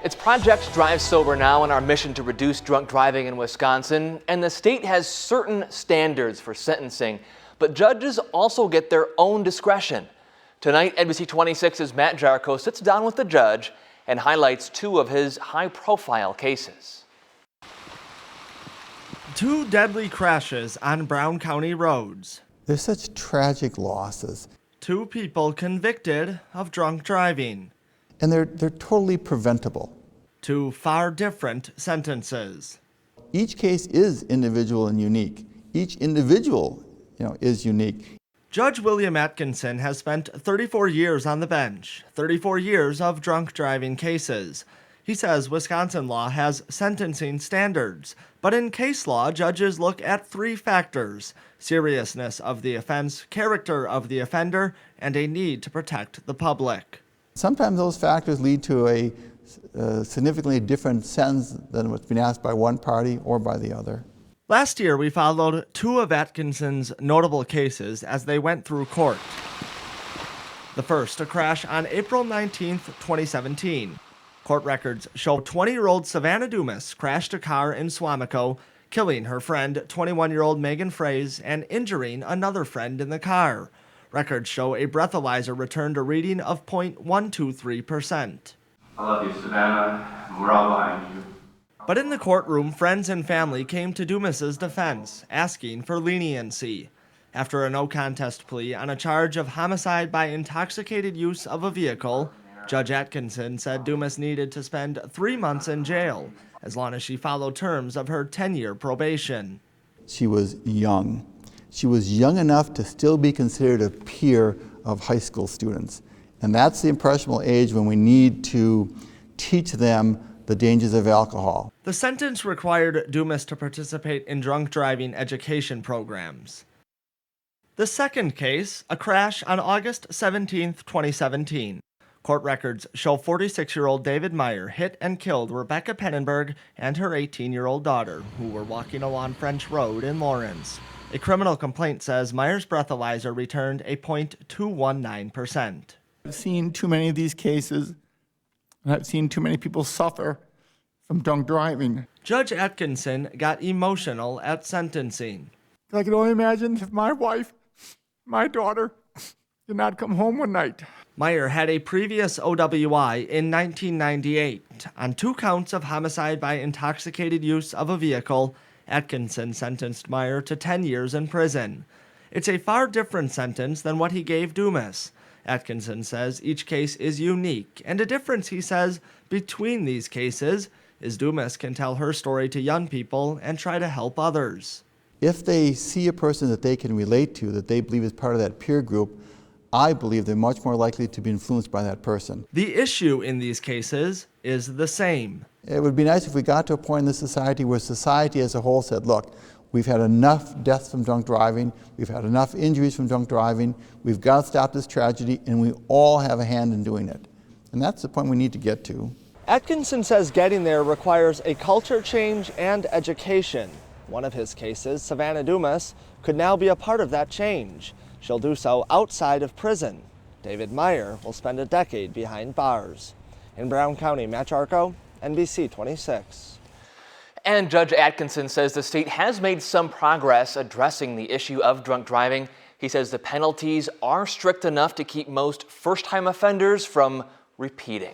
It's Project Drive Sober Now in our mission to reduce drunk driving in Wisconsin, and the state has certain standards for sentencing, but judges also get their own discretion. Tonight, NBC 26's Matt Jarko sits down with the judge and highlights two of his high-profile cases. Two deadly crashes on Brown County roads. They're such tragic losses. Two people convicted of drunk driving. And they're totally preventable. Two far different sentences. Each case is individual and unique. Each individual, is unique. Judge William Atkinson has spent 34 years on the bench, 34 years of drunk driving cases. He says Wisconsin law has sentencing standards, but in case law, judges look at three factors: seriousness of the offense, character of the offender, and a need to protect the public. Sometimes those factors lead to a significantly different sentence than what's been asked by one party or by the other. Last year, we followed two of Atkinson's notable cases as they went through court. The first, a crash on April 19, 2017. Court records show 20-year-old Savannah Dumas crashed a car in Swamico, killing her friend, 21-year-old Megan Fraze, and injuring another friend in the car. Records show a breathalyzer returned a reading of 0.123%. I love you, Savannah. We're all behind you. But in the courtroom, friends and family came to Dumas's defense, asking for leniency. After a no-contest plea on a charge of homicide by intoxicated use of a vehicle, Judge Atkinson said Dumas needed to spend 3 months in jail, as long as she followed terms of her 10-year probation. She was young. She was young enough to still be considered a peer of high school students. And that's the impressionable age when we need to teach them the dangers of alcohol. The sentence required Dumas to participate in drunk driving education programs. The second case, a crash on August 17, 2017. Court records show 46-year-old David Meyer hit and killed Rebecca Pennenberg and her 18-year-old daughter, who were walking along French Road in Lawrence. A criminal complaint says Meyer's breathalyzer returned a 0.219%. I've seen too many of these cases, and I've seen too many people suffer from drunk driving. Judge Atkinson got emotional at sentencing. I can only imagine if my wife, my daughter, did not come home one night. Meyer had a previous OWI in 1998 on 2 counts of homicide by intoxicated use of a vehicle. Atkinson sentenced Meyer to 10 years in prison. It's a far different sentence than what he gave Dumas. Atkinson says each case is unique, and a difference, he says, between these cases is Dumas can tell her story to young people and try to help others. If they see a person that they can relate to, that they believe is part of that peer group, I believe they're much more likely to be influenced by that person. The issue in these cases is the same. It would be nice if we got to a point in the society where society as a whole said, look, we've had enough deaths from drunk driving, we've had enough injuries from drunk driving, we've got to stop this tragedy, and we all have a hand in doing it. And that's the point we need to get to. Atkinson says getting there requires a culture change and education. One of his cases, Savannah Dumas, could now be a part of that change. She'll do so outside of prison. David Meyer will spend a decade behind bars. In Brown County, Matt Jarko, NBC 26. And Judge Atkinson says the state has made some progress addressing the issue of drunk driving. He says the penalties are strict enough to keep most first-time offenders from repeating.